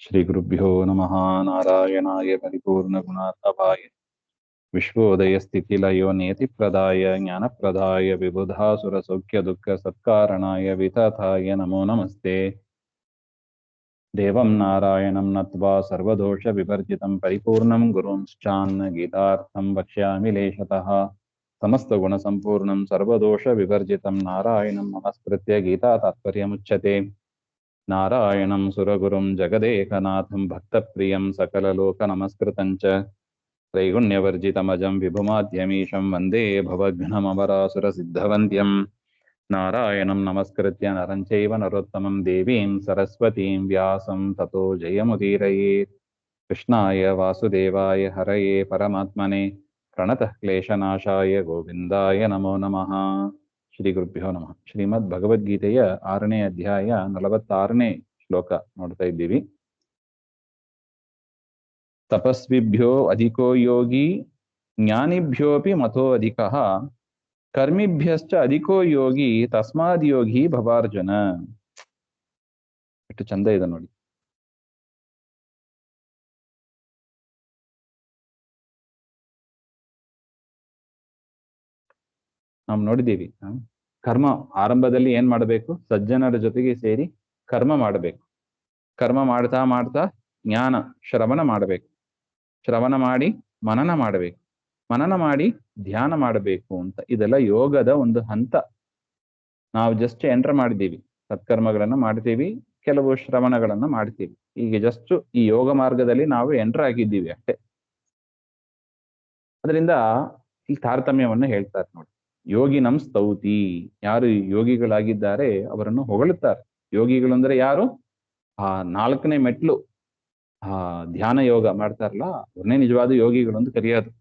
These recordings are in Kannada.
श्रीगुरुभ्यो नमः। नारायणाय परिपूर्णगुणार्णवाय विश्वोदयस्थितिलयो नियतिप्रदाय ज्ञानप्रदाय विबुधासुरसौख्यदुःखसत्कारणाय वितथाय नमो नमस्ते। देवं नारायणं नत्वा सर्वदोषविवर्जितं परिपूर्णं गुरुंश्चान्न गीतार्थं वक्ष्यामि लेशतः। समस्तगुणसम्पूर्णं सर्वदोषविवर्जितं नारायणं नमस्कृत्य गीतातात्पर्यमुच्यते। नारायणं सुरगुरुं जगदेकनाथं भक्तप्रियं सकललोकनमस्कृतं च त्रैगुण्यवर्जितमजं विभुमाद्यमीशं वन्दे भवघ्नमवरासुरसिद्धवन्द्यं। नारायणं नमस्कृत्य नरं चैव नरोत्तमं देवीं सरस्वतीं व्यासं ततो जयमुदीरयेत्। कृष्णाय वासुदेवाय हरये परमात्मने प्रणतः क्लेशनाशाय गोविन्दाय नमो नमः। ಶ್ರೀ ಗುರುಭ್ಯೋ ನಮಃ. ಶ್ರೀಮದ್ ಭಗವದ್ಗೀತೆಯ 6ನೇ ಅಧ್ಯಾಯ 46ನೇ ಶ್ಲೋಕ ನೋಡ್ತಾ ಇದ್ದೀವಿ. ತಪಸ್ವಿಭ್ಯೋ ಅಧಿಕೋ ಯೋಗಿ ಜ್ಞಾನಿಭ್ಯೋಪಿ ಮತೋ ಅಧಿಕಃ ಕರ್ಮಿಭ್ಯಶ್ಚ ಅಧಿಕೋ ಯೋಗಿ ತಸ್ಮಾದ್ ಯೋಗಿ ಭವಾರ್ಜುನ. ಎಷ್ಟು ಚಂದ ಇದೆ ನೋಡಿ. ನಾವು ನೋಡಿದ್ದೀವಿ, ಕರ್ಮ ಆರಂಭದಲ್ಲಿ ಏನ್ ಮಾಡಬೇಕು? ಸಜ್ಜನರ ಜೊತೆಗೆ ಸೇರಿ ಕರ್ಮ ಮಾಡಬೇಕು. ಕರ್ಮ ಮಾಡ್ತಾ ಮಾಡ್ತಾ ಜ್ಞಾನ ಶ್ರವಣ ಮಾಡಬೇಕು. ಶ್ರವಣ ಮಾಡಿ ಮನನ ಮಾಡಬೇಕು. ಮನನ ಮಾಡಿ ಧ್ಯಾನ ಮಾಡಬೇಕು ಅಂತ. ಇದೆಲ್ಲ ಯೋಗದ ಒಂದು ಹಂತ. ನಾವು ಜಸ್ಟ್ ಎಂಟರ್ ಮಾಡಿದ್ದೀವಿ, ಸತ್ಕರ್ಮಗಳನ್ನ ಮಾಡ್ತೀವಿ, ಕೆಲವು ಶ್ರವಣಗಳನ್ನ ಮಾಡ್ತೀವಿ. ಈಗ ಜಸ್ಟ್ ಈ ಯೋಗ ಮಾರ್ಗದಲ್ಲಿ ನಾವು ಎಂಟರ್ ಆಗಿದ್ದೀವಿ ಅಷ್ಟೇ. ಅದರಿಂದ ಈ ತಾರತಮ್ಯವನ್ನು ಹೇಳ್ತಾರೆ ನೋಡಿ. ಯೋಗಿನಂ ಸ್ತೌತಿ, ಯಾರು ಯೋಗಿಗಳಾಗಿದ್ದಾರೆ ಅವರನ್ನು ಹೊಗಳುತ್ತಾರೆ. ಯೋಗಿಗಳು ಅಂದ್ರೆ ಯಾರು? ಆ 4ನೇ ಮೆಟ್ಲು, ಧ್ಯಾನ ಯೋಗ ಮಾಡ್ತಾರಲ್ಲ, ಅವ್ರನ್ನೇ ನಿಜವಾದ ಯೋಗಿಗಳು ಅಂತ ಕರೆಯೋದು.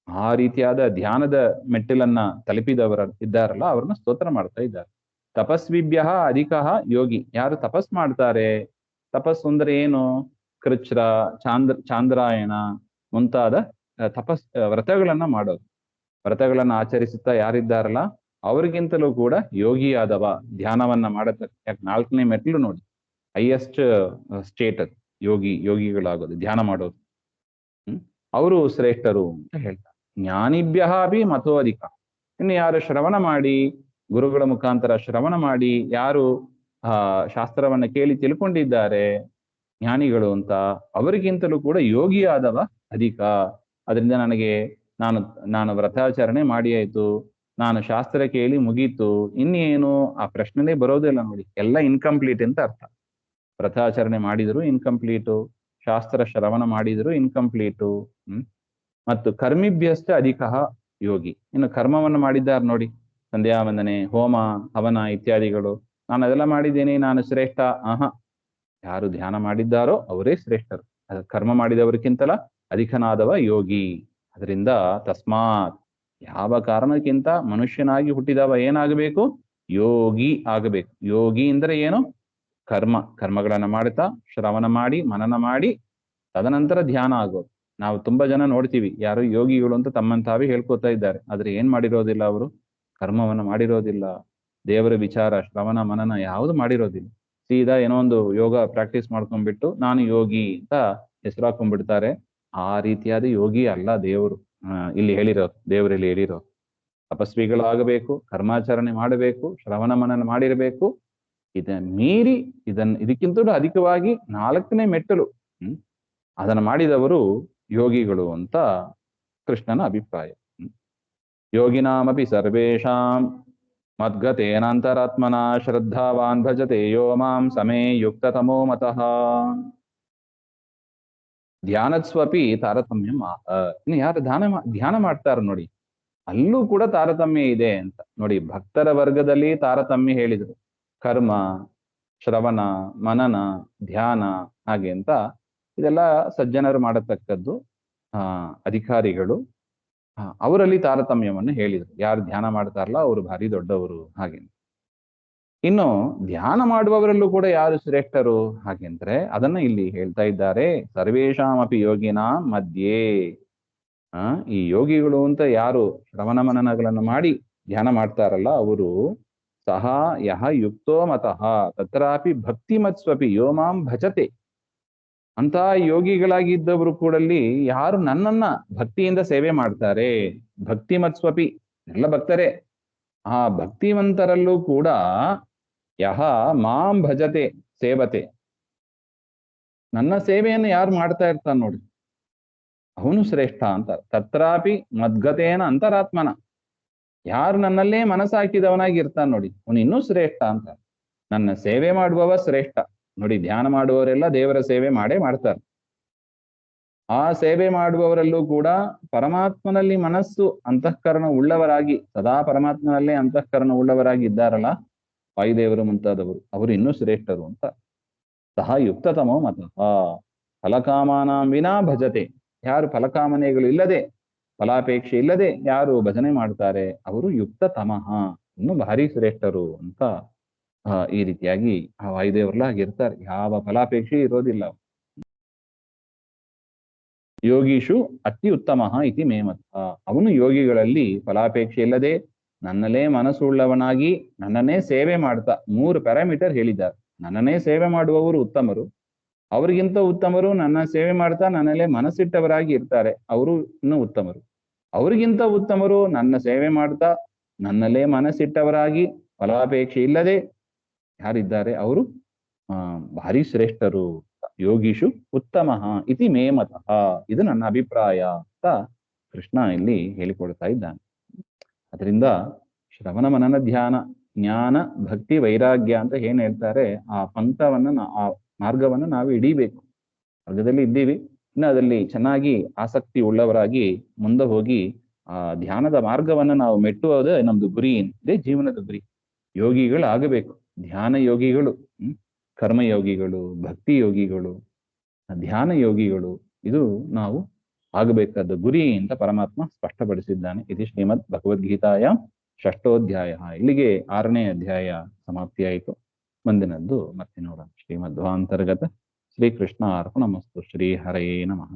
ಆ ರೀತಿಯಾದ ಧ್ಯಾನದ ಮೆಟ್ಟಿಲನ್ನ ತಲುಪಿದವರ ಇದ್ದಾರಲ್ಲ, ಅವ್ರನ್ನ ಸ್ತೋತ್ರ ಮಾಡ್ತಾ ಇದ್ದಾರೆ. ತಪಸ್ವಿಭ್ಯ ಅಧಿಕ ಯೋಗಿ, ಯಾರು ತಪಸ್ ಮಾಡ್ತಾರೆ. ತಪಸ್ಸು ಅಂದ್ರೆ ಏನು? ಕೃಚ್ರ, ಚಾಂದ್ರಾಯಣ ಮುಂತಾದ ವ್ರತಗಳನ್ನ ಮಾಡೋದು. ವ್ರತಗಳನ್ನ ಆಚರಿಸುತ್ತಾ ಯಾರಿದ್ದಾರಲ್ಲ ಅವ್ರಿಗಿಂತಲೂ ಕೂಡ ಯೋಗಿಯಾದವ, ಧ್ಯಾನವನ್ನ ಮಾಡತಕ್ಕ. ಯಾಕೆ 4ನೇ ಮೆಟ್ಲು ನೋಡಿ, ಹೈಯೆಸ್ಟ್ ಸ್ಟೇಟ್ ಅದು ಯೋಗಿಗಳಾಗೋದು, ಧ್ಯಾನ ಮಾಡೋದು. ಅವರು ಶ್ರೇಷ್ಠರು ಅಂತ ಹೇಳ್ತಾರೆ. ಜ್ಞಾನಿಭ್ಯ ಬಿ ಮತೋ ಅಧಿಕ. ಇನ್ನು ಯಾರು ಶ್ರವಣ ಮಾಡಿ, ಗುರುಗಳ ಮುಖಾಂತರ ಶ್ರವಣ ಮಾಡಿ ಯಾರು ಶಾಸ್ತ್ರವನ್ನ ಕೇಳಿ ತಿಳ್ಕೊಂಡಿದ್ದಾರೆ, ಜ್ಞಾನಿಗಳು ಅಂತ, ಅವರಿಗಿಂತಲೂ ಕೂಡ ಯೋಗಿಯಾದವ ಅಧಿಕ. ಅದರಿಂದ ನಾನು ವ್ರತಾಚರಣೆ ಮಾಡಿ ಆಯ್ತು, ನಾನು ಶಾಸ್ತ್ರ ಕೇಳಿ ಮುಗೀತು, ಇನ್ನೇನು ಆ ಪ್ರಶ್ನೆನೇ ಬರೋದಿಲ್ಲ ನೋಡಿ. ಎಲ್ಲ ಇನ್ಕಂಪ್ಲೀಟ್ ಅಂತ ಅರ್ಥ. ವ್ರತಾಚರಣೆ ಮಾಡಿದ್ರು ಇನ್ಕಂಪ್ಲೀಟು, ಶಾಸ್ತ್ರ ಶ್ರವಣ ಮಾಡಿದ್ರು ಇನ್ಕಂಪ್ಲೀಟು. ಮತ್ತು ಕರ್ಮಿಭ್ಯಶ್ಚ ಅಧಿಕ ಯೋಗಿ. ಇನ್ನು ಕರ್ಮವನ್ನು ಮಾಡಿದ್ದಾರೆ ನೋಡಿ, ಸಂಧ್ಯಾ ವಂದನೆ, ಹೋಮ ಹವನ ಇತ್ಯಾದಿಗಳು. ನಾನು ಅದೆಲ್ಲ ಮಾಡಿದ್ದೇನೆ, ನಾನು ಶ್ರೇಷ್ಠ. ಯಾರು ಧ್ಯಾನ ಮಾಡಿದ್ದಾರೋ ಅವರೇ ಶ್ರೇಷ್ಠರು. ಕರ್ಮ ಮಾಡಿದವರಿಗಿಂತಲ ಅಧಿಕನಾದವ ಯೋಗಿ. ಅದರಿಂದ ತಸ್ಮಾತ್, ಯಾವ ಕಾರಣಕ್ಕಿಂತ ಮನುಷ್ಯನಾಗಿ ಹುಟ್ಟಿದವ ಏನಾಗಬೇಕು? ಯೋಗಿ ಆಗಬೇಕು. ಯೋಗಿ ಅಂದ್ರೆ ಏನು? ಕರ್ಮಗಳನ್ನ ಮಾಡ್ತಾ ಶ್ರವಣ ಮಾಡಿ ಮನನ ಮಾಡಿ ತದನಂತರ ಧ್ಯಾನ ಆಗೋದು. ನಾವು ತುಂಬಾ ಜನ ನೋಡ್ತೀವಿ, ಯಾರು ಯೋಗಿಗಳು ಅಂತ ತಮ್ಮಂತಾವೇ ಹೇಳ್ಕೊತಾ ಇದ್ದಾರೆ. ಆದ್ರೆ ಏನ್ ಮಾಡಿರೋದಿಲ್ಲ ಅವರು? ಕರ್ಮವನ್ನ ಮಾಡಿರೋದಿಲ್ಲ. ದೇವರ ವಿಚಾರ ಶ್ರವಣ ಮನನ ಯಾವುದು ಮಾಡಿರೋದಿಲ್ಲ. ಸೀದಾ ಏನೋ ಒಂದು ಯೋಗ ಪ್ರಾಕ್ಟೀಸ್ ಮಾಡ್ಕೊಂಡ್ಬಿಟ್ಟು ನಾನು ಯೋಗಿ ಅಂತ ಹೆಸರು ಹಾಕೊಂಡ್ಬಿಡ್ತಾರೆ. ಆ ರೀತಿಯಾದ ಯೋಗಿ ಅಲ್ಲ ದೇವರು ಇಲ್ಲಿ ಹೇಳಿರೋರು. ದೇವರಲ್ಲಿ ಹೇಳಿರೋರು ತಪಸ್ವಿಗಳಾಗಬೇಕು, ಕರ್ಮಾಚರಣೆ ಮಾಡಬೇಕು, ಶ್ರವಣ ಮನನ ಮಾಡಿರಬೇಕು. ಮೀರಿ ಇದಕ್ಕಿಂತಲೂ ಅಧಿಕವಾಗಿ 4ನೇ ಮೆಟ್ಟಲು ಅದನ್ನ ಮಾಡಿದವರು ಯೋಗಿಗಳು ಅಂತ ಕೃಷ್ಣನ ಅಭಿಪ್ರಾಯ. ಯೋಗಿನಾಮಪಿ ಸರ್ವೇಷಾಂ ಮದ್ಗತೇನಾಂತರಾತ್ಮನ ಶ್ರದ್ಧಾವಾನ್ ಭಜತೆ ಯೋ ಮಾಂ ಸಮೇ ಯುಕ್ತತಮೋ ಮತಃ. ಧ್ಯಾನಸ್ವಪಿ ತಾರತಮ್ಯಂ ಇನ್ನು ಯಾರು ಧ್ಯಾನ ಮಾಡ್ತಾರ ನೋಡಿ, ಅಲ್ಲೂ ಕೂಡ ತಾರತಮ್ಯ ಇದೆ ಅಂತ ನೋಡಿ. ಭಕ್ತರ ವರ್ಗದಲ್ಲಿ ತಾರತಮ್ಯ ಹೇಳಿದ್ರು. ಕರ್ಮ, ಶ್ರವಣ, ಮನನ, ಧ್ಯಾನ ಹಾಗೆ ಅಂತ ಇದೆಲ್ಲ ಸಜ್ಜನರು ಮಾಡತಕ್ಕದ್ದು. ಅಧಿಕಾರಿಗಳು ಅವರಲ್ಲಿ ತಾರತಮ್ಯವನ್ನು ಹೇಳಿದ್ರು. ಯಾರು ಧ್ಯಾನ ಮಾಡ್ತಾರಲ್ಲ ಅವರು ಭಾರಿ ದೊಡ್ಡವರು ಹಾಗೆ. ಇನ್ನು ಧ್ಯಾನ ಮಾಡುವವರಲ್ಲೂ ಕೂಡ ಯಾರು ಶ್ರೇಷ್ಠರು ಹಾಗೆಂದ್ರೆ ಅದನ್ನ ಇಲ್ಲಿ ಹೇಳ್ತಾ ಇದ್ದಾರೆ. ಸರ್ವೇಷಾಮಪಿ ಯೋಗಿನ ಮಧ್ಯೆ. ಈ ಯೋಗಿಗಳು ಅಂತ ಯಾರು ಶ್ರವಣ ಮನನಗಳನ್ನು ಮಾಡಿ ಧ್ಯಾನ ಮಾಡ್ತಾರಲ್ಲ ಅವರು ಸಹ ಯಹ ಯುಕ್ತೋ ಮತಃ ತತ್ರಾಪಿ ಭಕ್ತಿ ಮತ್ಸ್ವಪಿ ಯೋ ಮಾಂ ಭಜತೆ. ಅಂತ ಯೋಗಿಗಳಾಗಿದ್ದವರು ಕೂಡಲ್ಲಿ ಯಾರು ನನ್ನನ್ನ ಭಕ್ತಿಯಿಂದ ಸೇವೆ ಮಾಡ್ತಾರೆ, ಭಕ್ತಿ ಮತ್ಸ್ವಪಿ, ಎಲ್ಲ ಭಕ್ತರೇ, ಆ ಭಕ್ತಿವಂತರಲ್ಲೂ ಕೂಡ ಯಹ ಮಾಂ ಭಜತೆ ಸೇವತೆ, ನನ್ನ ಸೇವೆಯನ್ನು ಯಾರು ಮಾಡ್ತಾ ಇರ್ತಾನೆ ನೋಡಿ, ಅವನು ಶ್ರೇಷ್ಠ ಅಂತ. ತತ್ರಾಪಿ ಮದ್ಗತೇನ ಅಂತರಾತ್ಮನ, ಯಾರು ನನ್ನಲ್ಲೇ ಮನಸ್ಸಾಕಿದವನಾಗಿ ಇರ್ತಾನೆ ನೋಡಿ, ಅವನು ಇನ್ನೂ ಶ್ರೇಷ್ಠ ಅಂತ. ನನ್ನ ಸೇವೆ ಮಾಡುವವ ಶ್ರೇಷ್ಠ ನೋಡಿ. ಧ್ಯಾನ ಮಾಡುವವರೆಲ್ಲ ದೇವರ ಸೇವೆ ಮಾಡೇ ಮಾಡ್ತಾರೆ. ಆ ಸೇವೆ ಮಾಡುವವರಲ್ಲೂ ಕೂಡ ಪರಮಾತ್ಮನಲ್ಲಿ ಮನಸ್ಸು ಅಂತಃಕರಣ ಉಳ್ಳವರಾಗಿ, ಸದಾ ಪರಮಾತ್ಮನಲ್ಲೇ ಅಂತಃಕರಣ ಉಳ್ಳವರಾಗಿ ಇದ್ದಾರಲ್ಲ ವಾಯುದೇವರು ಮುಂತಾದವರು, ಅವರು ಇನ್ನೂ ಶ್ರೇಷ್ಠರು ಅಂತ. ಸಹ ಯುಕ್ತತಮೋ ಮತಃ ಫಲಕಾಮಾನಾಂ ವಿನಾ ಭಜತೆ, ಯಾರು ಫಲಕಾಮನೆಗಳು ಇಲ್ಲದೆ, ಫಲಾಪೇಕ್ಷೆ ಇಲ್ಲದೆ ಯಾರು ಭಜನೆ ಮಾಡ್ತಾರೆ ಅವರು ಯುಕ್ತತಮಃ, ಇನ್ನು ಭಾರಿ ಶ್ರೇಷ್ಠರು ಅಂತ. ಈ ರೀತಿಯಾಗಿ ಆ ವಾಯುದೇವರೆಲ್ಲ ಆಗಿರ್ತಾರೆ, ಯಾವ ಫಲಾಪೇಕ್ಷೆ ಇರೋದಿಲ್ಲ. ಯೋಗೀಶು ಅತಿ ಉತ್ತಮ ಇತಿ ಮೇ ಮತಃ, ಅವನು ಯೋಗಿಗಳಲ್ಲಿ ಫಲಾಪೇಕ್ಷೆ ಇಲ್ಲದೆ ನನ್ನಲ್ಲೇ ಮನಸ್ಸುಳ್ಳವನಾಗಿ ನನ್ನನ್ನೇ ಸೇವೆ ಮಾಡ್ತಾ, 3 ಪ್ಯಾರಾಮೀಟರ್ ಹೇಳಿದ್ದಾರೆ. ನನ್ನನ್ನೇ ಸೇವೆ ಮಾಡುವವರು ಉತ್ತಮರು, ಅವರಿಗಿಂತ ಉತ್ತಮರು ನನ್ನ ಸೇವೆ ಮಾಡ್ತಾ ನನ್ನಲ್ಲೇ ಮನಸ್ಸಿಟ್ಟವರಾಗಿ ಇರ್ತಾರೆ, ಅವರು ಇನ್ನೂ ಉತ್ತಮರು. ಅವರಿಗಿಂತ ಉತ್ತಮರು ನನ್ನ ಸೇವೆ ಮಾಡ್ತಾ ನನ್ನಲ್ಲೇ ಮನಸ್ಸಿಟ್ಟವರಾಗಿ ಫಲಾಪೇಕ್ಷೆ ಇಲ್ಲದೆ ಯಾರಿದ್ದಾರೆ ಅವರು ಭಾರಿ ಶ್ರೇಷ್ಠರು. ಯೋಗೀಶು ಉತ್ತಮ ಇತಿ ಮೇ ಮತಃ, ಇದು ನನ್ನ ಅಭಿಪ್ರಾಯ ಅಂತ ಕೃಷ್ಣ ಇಲ್ಲಿ ಹೇಳಿಕೊಡ್ತಾ ಇದ್ದಾನೆ. ಅದರಿಂದ ಶ್ರವಣ ಮನನ ಧ್ಯಾನ ಜ್ಞಾನ ಭಕ್ತಿ ವೈರಾಗ್ಯ ಅಂತ ಏನ್ ಹೇಳ್ತಾರೆ, ಆ ಪಂಥವನ್ನ ಆ ಮಾರ್ಗವನ್ನು ನಾವು ಹಿಡಿಬೇಕು. ಮಾರ್ಗದಲ್ಲಿ ಇದ್ದೀವಿ, ಇನ್ನು ಅದರಲ್ಲಿ ಚೆನ್ನಾಗಿ ಆಸಕ್ತಿ ಉಳ್ಳವರಾಗಿ ಮುಂದೆ ಹೋಗಿ ಆ ಧ್ಯಾನದ ಮಾರ್ಗವನ್ನು ನಾವು ಮೆಟ್ಟುವುದೇ ನಮ್ದು ಗುರಿ, ಇದೇ ಜೀವನದ ಗುರಿ. ಯೋಗಿಗಳಾಗಬೇಕು, ಧ್ಯಾನ ಯೋಗಿಗಳು, ಕರ್ಮಯೋಗಿಗಳು, ಭಕ್ತಿ ಯೋಗಿಗಳು, ಧ್ಯಾನ ಯೋಗಿಗಳು, ಇದು ನಾವು ಆಗಬೇಕಾದ ಗುರಿ ಅಂತ ಪರಮಾತ್ಮ ಸ್ಪಷ್ಟಪಡಿಸಿದ್ದಾನೆ. ಇದು ಶ್ರೀಮದ್ ಭಗವದ್ಗೀತಾಯ 6ನೇ ಅಧ್ಯಾಯ. ಇಲ್ಲಿಗೆ 6ನೇ ಅಧ್ಯಾಯ ಸಮಾಪ್ತಿಯಾಯಿತು. ಮುಂದಿನದ್ದು ಮತ್ತೆ ನೋಡೋಣ. ಶ್ರೀಮಧ್ವಾಂತರ್ಗತ ಶ್ರೀಕೃಷ್ಣ ಅರ್ಪಣಮಸ್ತು. ಶ್ರೀ ಹರಯೇ ನಮಃ.